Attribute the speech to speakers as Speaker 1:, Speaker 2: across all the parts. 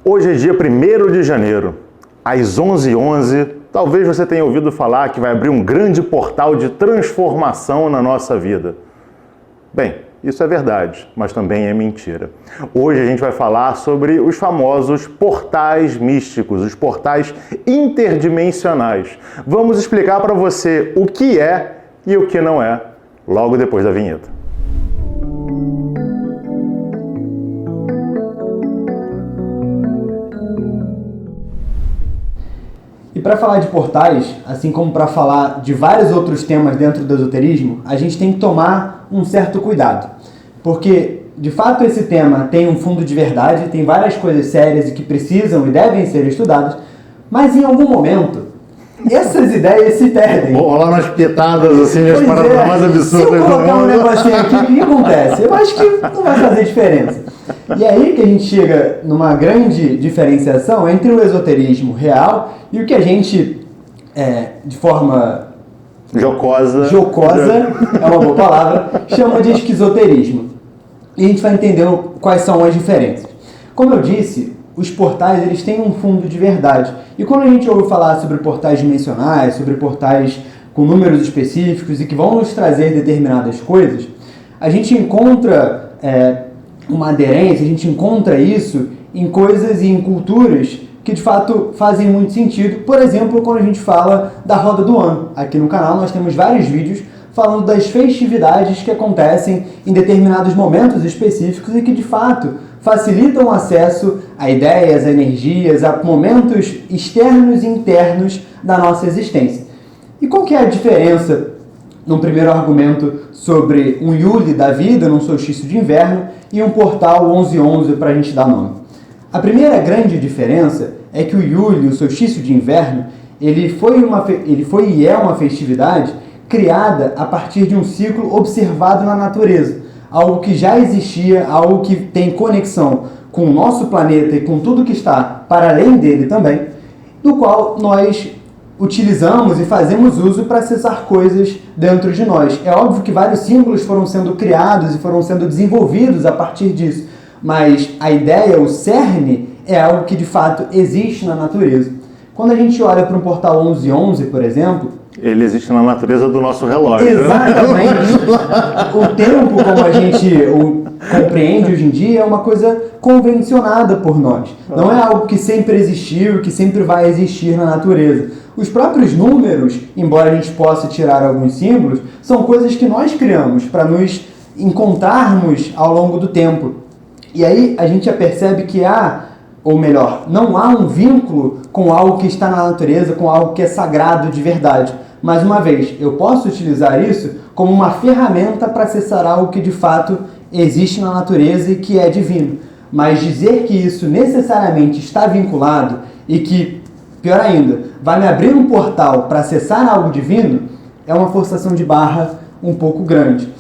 Speaker 1: Hoje é dia 1º de janeiro, às 11h11, talvez você tenha ouvido falar que vai abrir um grande portal de transformação na nossa vida. Bem, isso é verdade, mas também é mentira. Hoje a gente vai falar sobre os famosos portais místicos, os portais interdimensionais. Vamos explicar para você o que é e o que não é, logo depois da vinheta.
Speaker 2: E para falar de portais, assim como para falar de vários outros temas dentro do esoterismo, a gente tem que tomar um certo cuidado. Porque, de fato, esse tema tem um fundo de verdade, tem várias coisas sérias e que precisam e devem ser estudadas, mas em algum momento, essas ideias se perdem.
Speaker 1: Vou rolar umas pitadas assim, as paradas mais absurdas.
Speaker 2: Se eu colocar um negocinho aqui, o que acontece? Eu acho que não vai fazer diferença. E aí que a gente chega numa grande diferenciação entre o esoterismo real e o que a gente, de forma jocosa, é uma boa palavra, chama de esquizoterismo. E a gente vai entendendo quais são as diferenças. Como eu disse, os portais eles têm um fundo de verdade. E quando a gente ouve falar sobre portais dimensionais, sobre portais com números específicos e que vão nos trazer determinadas coisas, a gente encontra uma aderência, a gente encontra isso em coisas e em culturas que de fato fazem muito sentido. Por exemplo, quando a gente fala da roda do ano. Aqui no canal nós temos vários vídeos falando das festividades que acontecem em determinados momentos específicos e que de fato facilitam o acesso a ideias, a energias, a momentos externos e internos da nossa existência. E qual que é a diferença, num primeiro argumento, sobre um Yule da vida, num solstício de inverno, e um portal 1111 para a gente dar nome? A primeira grande diferença é que o Yule, o solstício de inverno, ele foi e é uma festividade criada a partir de um ciclo observado na natureza. Algo que já existia, algo que tem conexão com o nosso planeta e com tudo que está para além dele também, do qual nós utilizamos e fazemos uso para acessar coisas dentro de nós. É óbvio que vários símbolos foram sendo criados e foram sendo desenvolvidos a partir disso, mas a ideia, o cerne, é algo que de fato existe na natureza. Quando a gente olha para um portal 1111, por exemplo,
Speaker 1: ele existe na natureza do nosso relógio.
Speaker 2: Exatamente. O tempo, como a gente o compreende hoje em dia, é uma coisa convencionada por nós. Não é algo que sempre existiu, que sempre vai existir na natureza. Os próprios números, embora a gente possa tirar alguns símbolos, são coisas que nós criamos para nos encontrarmos ao longo do tempo. E aí a gente já percebe que não há um vínculo com algo que está na natureza, com algo que é sagrado de verdade. Mais uma vez, eu posso utilizar isso como uma ferramenta para acessar algo que de fato existe na natureza e que é divino. Mas dizer que isso necessariamente está vinculado e que, pior ainda, vai me abrir um portal para acessar algo divino, é uma forçação de barra um pouco grande.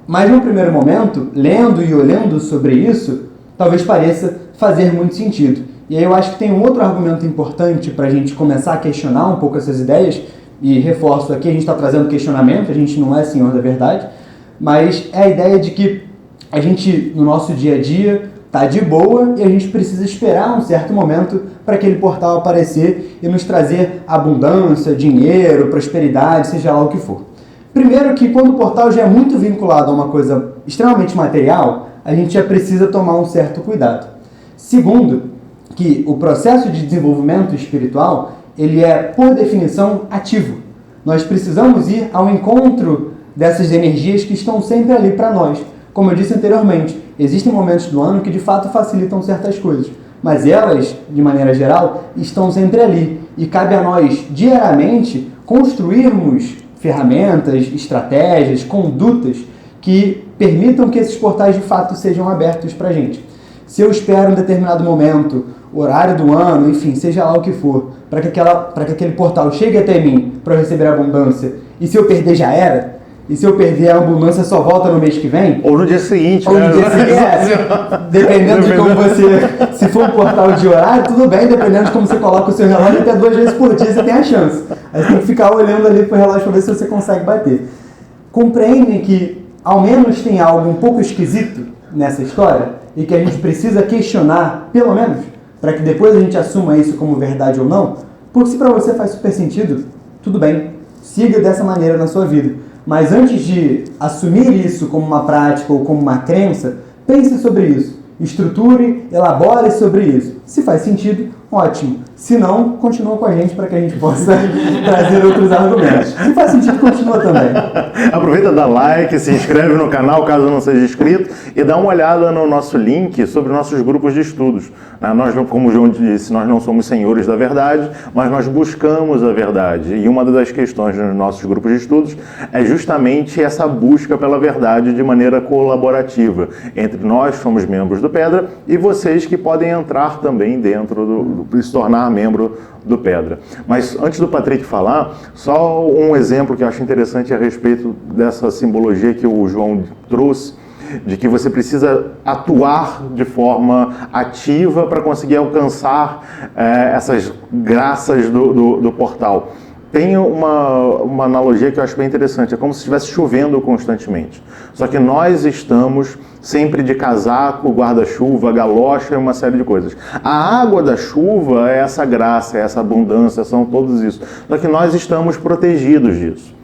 Speaker 2: Mas no primeiro momento, lendo e olhando sobre isso, talvez pareça fazer muito sentido. E aí eu acho que tem um outro argumento importante para a gente começar a questionar um pouco essas ideias, e reforço aqui, a gente está trazendo questionamento, a gente não é senhor da verdade, mas é a ideia de que a gente, no nosso dia a dia, está de boa e a gente precisa esperar um certo momento para aquele portal aparecer e nos trazer abundância, dinheiro, prosperidade, seja lá o que for. Primeiro que quando o portal já é muito vinculado a uma coisa extremamente material, a gente já precisa tomar um certo cuidado. Segundo, que o processo de desenvolvimento espiritual ele é, por definição, ativo. Nós precisamos ir ao encontro dessas energias que estão sempre ali para nós. Como eu disse anteriormente, existem momentos do ano que de fato facilitam certas coisas, mas elas, de maneira geral, estão sempre ali. E cabe a nós, diariamente, construirmos ferramentas, estratégias, condutas que permitam que esses portais de fato sejam abertos para a gente. Se eu espero um determinado momento, horário do ano, enfim, seja lá o que for, para que aquele portal chegue até mim para eu receber abundância, e se eu perder já era, e se eu perder a abundância só volta no mês que vem?
Speaker 1: Ou no dia seguinte.
Speaker 2: Ou no dia seguinte, dependendo de como você, se for um portal de horário, tudo bem, dependendo de como você coloca o seu relógio, até 2 vezes por dia você tem a chance. Aí você tem que ficar olhando ali para o relógio para ver se você consegue bater. Compreendem que ao menos tem algo um pouco esquisito nessa história e que a gente precisa questionar, pelo menos, para que depois a gente assuma isso como verdade ou não, porque se para você faz super sentido, tudo bem, siga dessa maneira na sua vida. Mas antes de assumir isso como uma prática ou como uma crença, pense sobre isso, estruture, elabore sobre isso. Se faz sentido, ótimo. Se não, continua com a gente para que a gente possa trazer outros argumentos. Se faz sentido, continua também.
Speaker 1: Aproveita, dá like, se inscreve no canal caso não seja inscrito e dá uma olhada no nosso link sobre nossos grupos de estudos. Nós, como o João disse, nós não somos senhores da verdade, mas nós buscamos a verdade. E uma das questões nos nossos grupos de estudos é justamente essa busca pela verdade de maneira colaborativa. Entre nós, somos membros do Pedra, e vocês que podem entrar também dentro se tornar membro do Pedra. Mas antes do Patrick falar, só um exemplo que eu acho interessante a respeito dessa simbologia que o João trouxe, de que você precisa atuar de forma ativa para conseguir alcançar essas graças do portal. Tem uma analogia que eu acho bem interessante, é como se estivesse chovendo constantemente. Só que nós estamos sempre de casaco, guarda-chuva, galocha e uma série de coisas. A água da chuva é essa graça, é essa abundância, são todos isso. Só que nós estamos protegidos disso.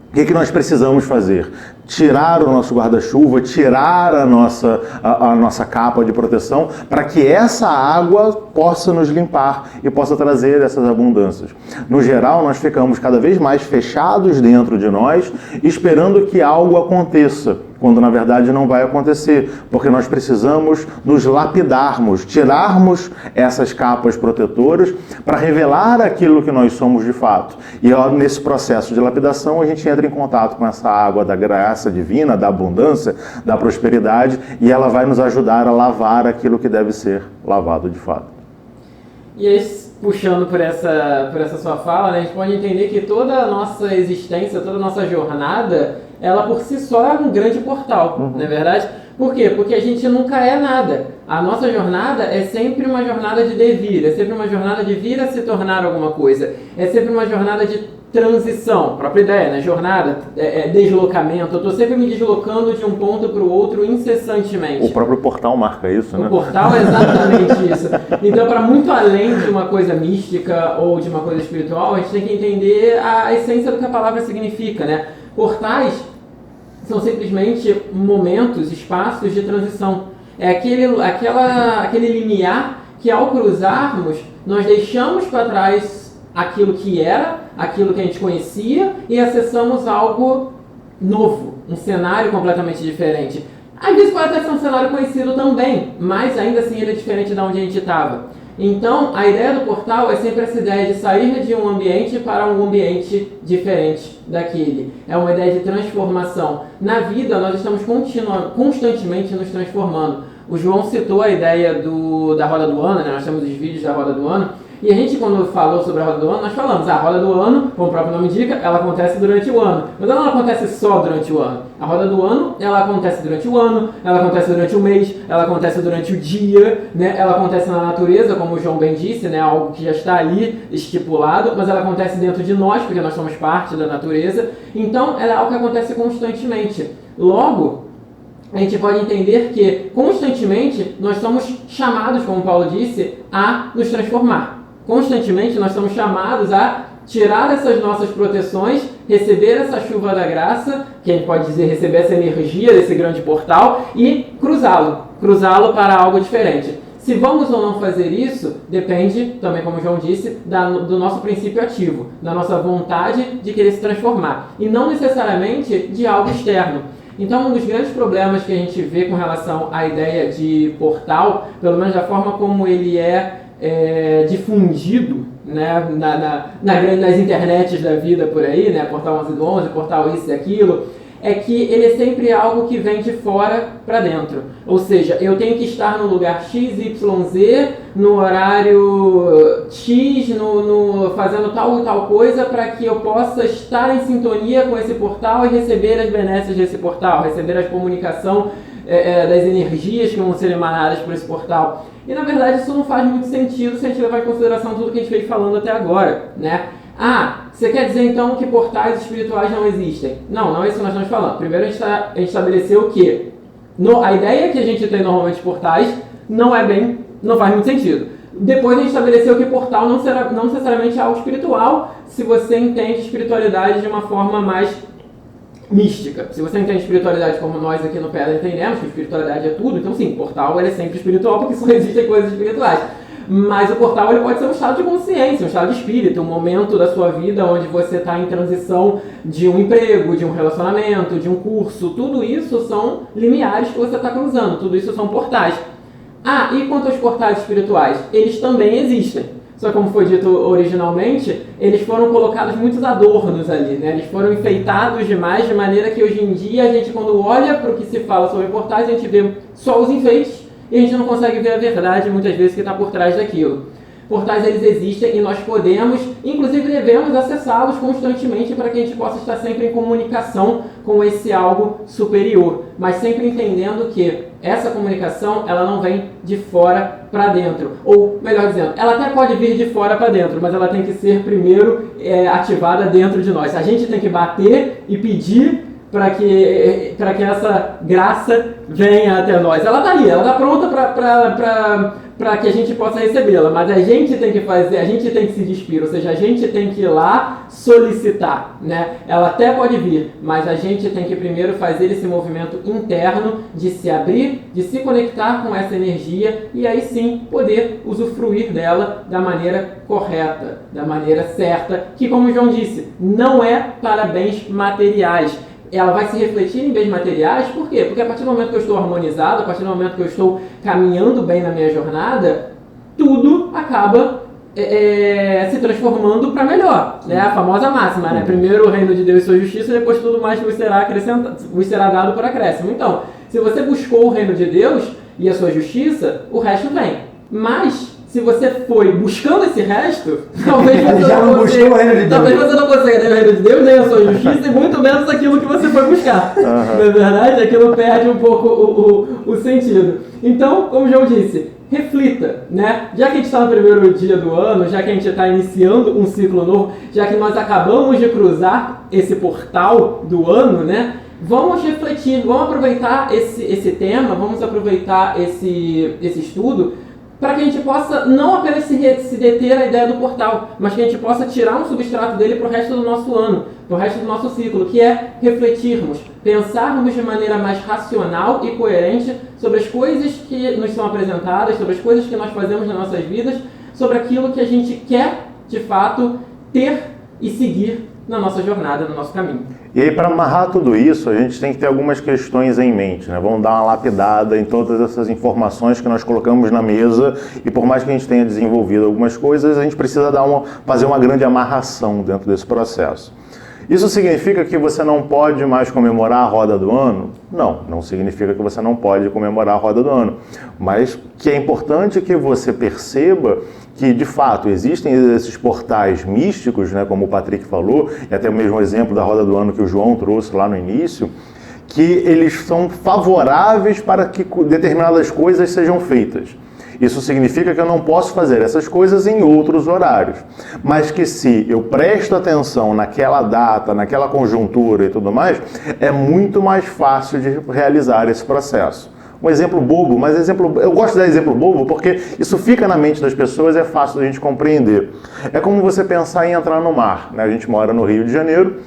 Speaker 1: O que nós precisamos fazer? Tirar o nosso guarda-chuva, tirar a nossa capa de proteção, para que essa água possa nos limpar e possa trazer essas abundâncias. No geral, nós ficamos cada vez mais fechados dentro de nós, esperando que algo aconteça, quando na verdade não vai acontecer, porque nós precisamos nos lapidarmos, tirarmos essas capas protetoras para revelar aquilo que nós somos de fato. E nesse processo de lapidação a gente entra em contato com essa água da graça divina, da abundância, da prosperidade, e ela vai nos ajudar a lavar aquilo que deve ser lavado de fato.
Speaker 3: E aí, puxando por essa sua fala, né, a gente pode entender que toda a nossa existência, toda a nossa jornada, ela por si só é um grande portal, não é verdade? Por quê? Porque a gente nunca é nada. A nossa jornada é sempre uma jornada de devir, é sempre uma jornada de vir a se tornar alguma coisa, é sempre uma jornada de transição, própria ideia, né? Jornada, deslocamento, eu estou sempre me deslocando de um ponto para o outro incessantemente.
Speaker 1: O próprio portal marca isso, né?
Speaker 3: O portal é exatamente isso. Então, para muito além de uma coisa mística ou de uma coisa espiritual, a gente tem que entender a essência do que a palavra significa, né? Portais são simplesmente momentos, espaços de transição. É aquele limiar que, ao cruzarmos, nós deixamos para trás aquilo que era, aquilo que a gente conhecia e acessamos algo novo, um cenário completamente diferente. Às vezes pode até ser um cenário conhecido também, mas ainda assim ele é diferente de onde a gente estava. Então, a ideia do portal é sempre essa ideia de sair de um ambiente para um ambiente diferente daquele. É uma ideia de transformação. Na vida, nós estamos constantemente nos transformando. O João citou a ideia da roda do ano, né? Nós temos os vídeos da roda do ano. E a gente, quando falou sobre a roda do ano, nós falamos, a roda do ano, como o próprio nome indica, ela acontece durante o ano. Mas ela não acontece só durante o ano. A roda do ano, ela acontece durante o ano, ela acontece durante o mês, ela acontece durante o dia, né? Ela acontece na natureza, como o João bem disse, né? Algo que já está ali estipulado, mas ela acontece dentro de nós, porque nós somos parte da natureza. Então, ela é algo que acontece constantemente. Logo, a gente pode entender que, constantemente, nós somos chamados, como Paulo disse, a nos transformar. Constantemente nós somos chamados a tirar essas nossas proteções, receber essa chuva da graça, que a gente pode dizer receber essa energia desse grande portal e cruzá-lo para algo diferente. Se vamos ou não fazer isso, depende, também como o João disse, do nosso princípio ativo, da nossa vontade de querer se transformar, e não necessariamente de algo externo. Então, um dos grandes problemas que a gente vê com relação à ideia de portal, pelo menos da forma como ele é difundido, né, nas internets da vida por aí, né, portal 11 do 11, portal isso e aquilo, é que ele é sempre algo que vem de fora para dentro. Ou seja, eu tenho que estar no lugar XYZ, no horário X, fazendo tal e tal coisa para que eu possa estar em sintonia com esse portal e receber as benesses desse portal, receber a comunicação das energias que vão ser emanadas por esse portal. E na verdade isso não faz muito sentido se a gente levar em consideração tudo que a gente veio falando até agora, né? Ah, você quer dizer então que portais espirituais não existem? Não é isso que nós estamos falando. Primeiro a gente estabeleceu que a ideia que a gente tem normalmente de portais não faz muito sentido. Depois a gente estabeleceu que portal não necessariamente é algo espiritual, se você entende espiritualidade de uma forma mais mística. Se você entende espiritualidade como nós aqui no Pedra entendemos, que espiritualidade é tudo, então sim, portal ele é sempre espiritual, porque só existem coisas espirituais. Mas o portal ele pode ser um estado de consciência, um estado de espírito, um momento da sua vida onde você está em transição de um emprego, de um relacionamento, de um curso. Tudo isso são limiares que você está cruzando, tudo isso são portais. E quanto aos portais espirituais? Eles também existem. Só que, como foi dito originalmente, eles foram colocados muitos adornos ali, né? Eles foram enfeitados demais, de maneira que hoje em dia a gente, quando olha para o que se fala sobre portais, a gente vê só os enfeites e a gente não consegue ver a verdade, muitas vezes, que está por trás daquilo. Portais, eles existem e nós podemos, inclusive devemos acessá-los constantemente para que a gente possa estar sempre em comunicação com esse algo superior, mas sempre entendendo que essa comunicação, ela não vem de fora para dentro, ou melhor dizendo, ela até pode vir de fora para dentro, mas ela tem que ser primeiro ativada dentro de nós. A gente tem que bater e pedir para que essa graça venha até nós. Ela está ali, ela está pronta para que a gente possa recebê-la, mas a gente tem que fazer, a gente tem que se despir, ou seja, a gente tem que ir lá solicitar, né? Ela até pode vir, mas a gente tem que primeiro fazer esse movimento interno de se abrir, de se conectar com essa energia e aí sim poder usufruir dela da maneira correta, da maneira certa, que, como o João disse, não é para bens materiais. Ela vai se refletir em bens materiais, por quê? Porque a partir do momento que eu estou harmonizado, a partir do momento que eu estou caminhando bem na minha jornada, tudo acaba se transformando para melhor, né? A famosa máxima, né? Primeiro o reino de Deus e sua justiça, depois tudo mais vos será dado por acréscimo. Então, se você buscou o reino de Deus e a sua justiça, o resto vem. Mas se você foi buscando esse resto, talvez você não consiga, talvez você não consiga ter o reino de Deus, nem a sua justiça, e muito menos aquilo que você foi buscar. Não é verdade? Aquilo perde um pouco o sentido. Então, como o João disse, reflita, né? Já que a gente está no primeiro dia do ano, já que a gente está iniciando um ciclo novo, já que nós acabamos de cruzar esse portal do ano, né? Vamos refletir, vamos aproveitar esse tema, vamos aproveitar esse estudo, para que a gente possa não apenas se deter à ideia do portal, mas que a gente possa tirar um substrato dele para o resto do nosso ano, para o resto do nosso ciclo, que é refletirmos, pensarmos de maneira mais racional e coerente sobre as coisas que nos são apresentadas, sobre as coisas que nós fazemos nas nossas vidas, sobre aquilo que a gente quer, de fato, ter e seguir na nossa jornada, no nosso caminho.
Speaker 1: E aí, para amarrar tudo isso, a gente tem que ter algumas questões em mente, né? Vamos dar uma lapidada em todas essas informações que nós colocamos na mesa e por mais que a gente tenha desenvolvido algumas coisas, a gente precisa fazer uma grande amarração dentro desse processo. Isso significa que você não pode mais comemorar a roda do ano? Não, não significa que você não pode comemorar a roda do ano, mas que é importante que você perceba que, de fato, existem esses portais místicos, né, como o Patrick falou, e até o mesmo exemplo da roda do ano que o João trouxe lá no início, que eles são favoráveis para que determinadas coisas sejam feitas. Isso significa que eu não posso fazer essas coisas em outros horários, mas que se eu presto atenção naquela data, naquela conjuntura e tudo mais, é muito mais fácil de realizar esse processo. Um exemplo bobo, mas eu gosto de dar exemplo bobo porque isso fica na mente das pessoas e é fácil da gente compreender. É como você pensar em entrar no mar, né? A gente mora no Rio de Janeiro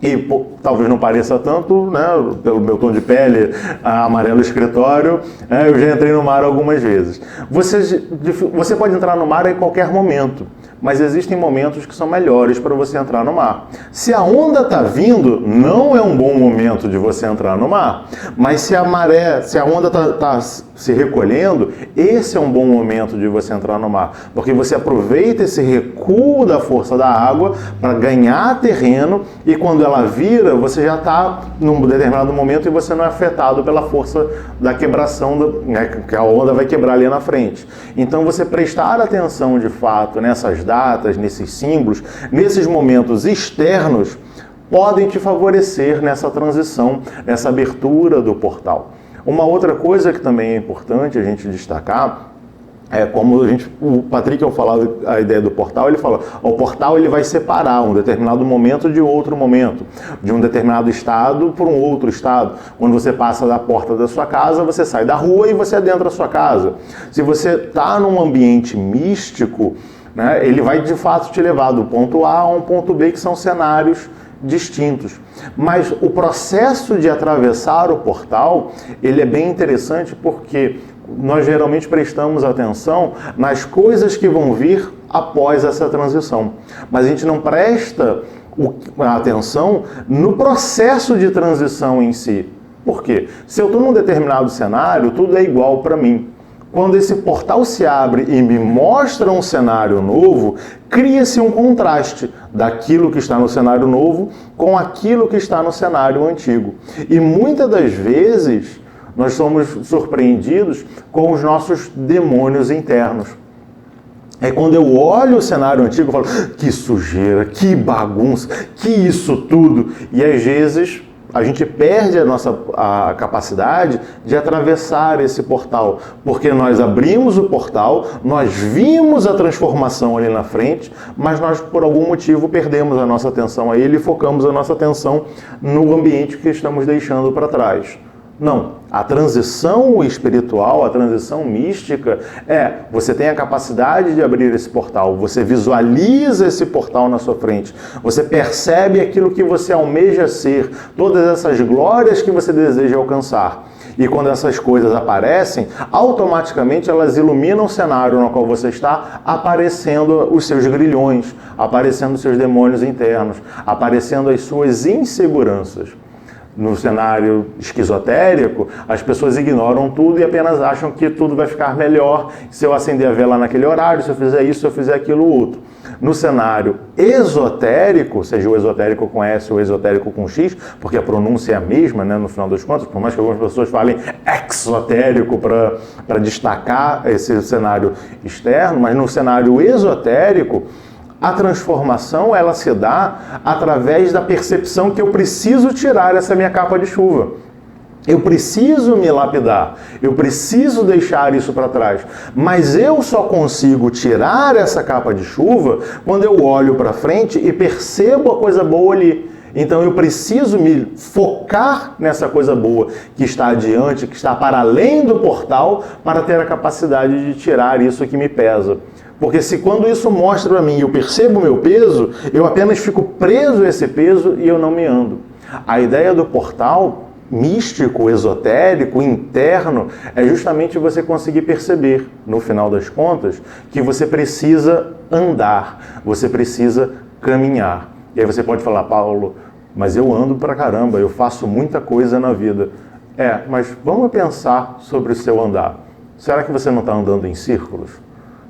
Speaker 1: e talvez não pareça tanto, né? Pelo meu tom de pele, amarelo escritório, eu já entrei no mar algumas vezes. Você pode entrar no mar em qualquer momento, mas existem momentos que são melhores para você entrar no mar. Se a onda está vindo, não é um bom momento de você entrar no mar, mas se a onda está se recolhendo, esse é um bom momento de você entrar no mar, porque você aproveita esse recuo da força da água para ganhar terreno e quando ela vira, você já está num determinado momento e você não é afetado pela força da quebração, que a onda vai quebrar ali na frente. Então você prestar atenção de fato nessas datas, nesses símbolos, nesses momentos externos, podem te favorecer nessa transição, nessa abertura do portal. Uma outra coisa que também é importante a gente destacar Como o Patrick, ao falar a ideia do portal, ele fala, o portal ele vai separar um determinado momento de outro momento, de um determinado estado por um outro estado. Quando você passa da porta da sua casa, você sai da rua e você adentra a sua casa. Se você está num ambiente místico, né, ele vai de fato te levar do ponto A a um ponto B, que são cenários distintos. Mas o processo de atravessar o portal, ele é bem interessante porque nós geralmente prestamos atenção nas coisas que vão vir após essa transição. Mas a gente não presta a atenção no processo de transição em si. Por quê? Se eu estou num determinado cenário, tudo é igual para mim. Quando esse portal se abre e me mostra um cenário novo, cria-se um contraste daquilo que está no cenário novo com aquilo que está no cenário antigo. E muitas das vezes nós somos surpreendidos com os nossos demônios internos. É quando eu olho o cenário antigo, eu falo, que sujeira, que bagunça, que isso tudo. E às vezes a gente perde a capacidade de atravessar esse portal, porque nós abrimos o portal, nós vimos a transformação ali na frente, mas nós por algum motivo perdemos a nossa atenção a ele e focamos a nossa atenção no ambiente que estamos deixando para trás. Não, a transição espiritual, a transição mística você tem a capacidade de abrir esse portal, você visualiza esse portal na sua frente, você percebe aquilo que você almeja ser, todas essas glórias que você deseja alcançar. E quando essas coisas aparecem, automaticamente elas iluminam o cenário no qual você está, aparecendo os seus grilhões, aparecendo os seus demônios internos, aparecendo as suas inseguranças. No cenário esquizotérico, as pessoas ignoram tudo e apenas acham que tudo vai ficar melhor se eu acender a vela naquele horário, se eu fizer isso, se eu fizer aquilo outro. No cenário esotérico, seja o esotérico com S ou o esotérico com X, porque a pronúncia é a mesma, né, no final das contas, por mais que algumas pessoas falem exotérico para destacar esse cenário externo, mas no cenário esotérico, a transformação, ela se dá através da percepção que eu preciso tirar essa minha capa de chuva. Eu preciso me lapidar, eu preciso deixar isso para trás. Mas eu só consigo tirar essa capa de chuva quando eu olho para frente e percebo a coisa boa ali. Então eu preciso me focar nessa coisa boa que está adiante, que está para além do portal, para ter a capacidade de tirar isso que me pesa. Porque se quando isso mostra para mim e eu percebo o meu peso, eu apenas fico preso a esse peso e eu não me ando. A ideia do portal místico, esotérico, interno, é justamente você conseguir perceber, no final das contas, que você precisa andar, você precisa caminhar. E aí você pode falar, Paulo, mas eu ando pra caramba, eu faço muita coisa na vida. Mas vamos pensar sobre o seu andar. Será que você não está andando em círculos?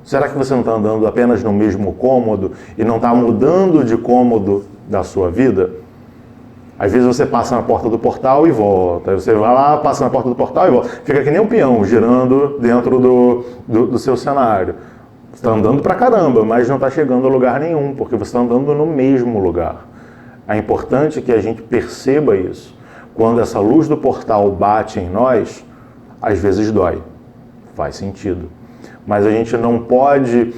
Speaker 1: Será que você não está andando apenas no mesmo cômodo e não está mudando de cômodo da sua vida? Às vezes você passa na porta do portal e volta. Aí você vai lá, passa na porta do portal e volta. Fica que nem um peão girando dentro do seu cenário. Você está andando pra caramba, mas não está chegando a lugar nenhum, porque você está andando no mesmo lugar. É importante que a gente perceba isso. Quando essa luz do portal bate em nós, às vezes dói. Faz sentido. Mas a gente não pode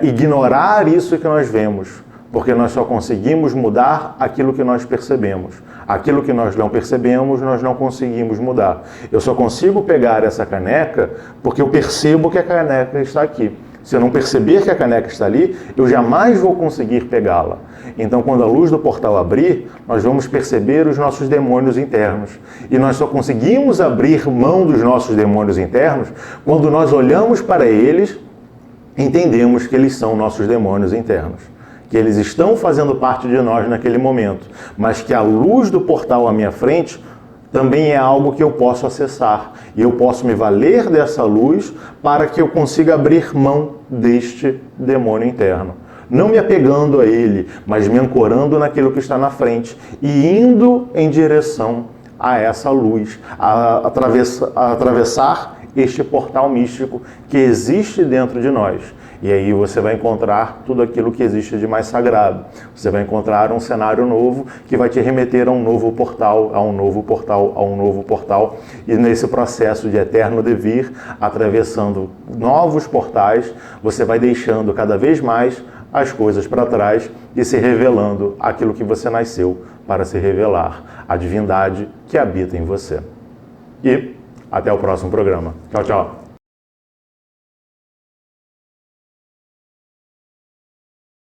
Speaker 1: ignorar isso que nós vemos, porque nós só conseguimos mudar aquilo que nós percebemos. Aquilo que nós não percebemos, nós não conseguimos mudar. Eu só consigo pegar essa caneca porque eu percebo que a caneca está aqui. Se eu não perceber que a caneca está ali, eu jamais vou conseguir pegá-la. Então, quando a luz do portal abrir, nós vamos perceber os nossos demônios internos. E nós só conseguimos abrir mão dos nossos demônios internos quando nós olhamos para eles, entendemos que eles são nossos demônios internos. Que eles estão fazendo parte de nós naquele momento, mas que a luz do portal à minha frente também é algo que eu posso acessar. E eu posso me valer dessa luz para que eu consiga abrir mão deste demônio interno. Não me apegando a ele, mas me ancorando naquilo que está na frente e indo em direção a essa luz, a atravessar este portal místico que existe dentro de nós. E aí você vai encontrar tudo aquilo que existe de mais sagrado. Você vai encontrar um cenário novo que vai te remeter a um novo portal, a um novo portal, a um novo portal. E nesse processo de eterno devir, atravessando novos portais, você vai deixando cada vez mais as coisas para trás e se revelando aquilo que você nasceu para se revelar, a divindade que habita em você. E até o próximo programa. Tchau, tchau.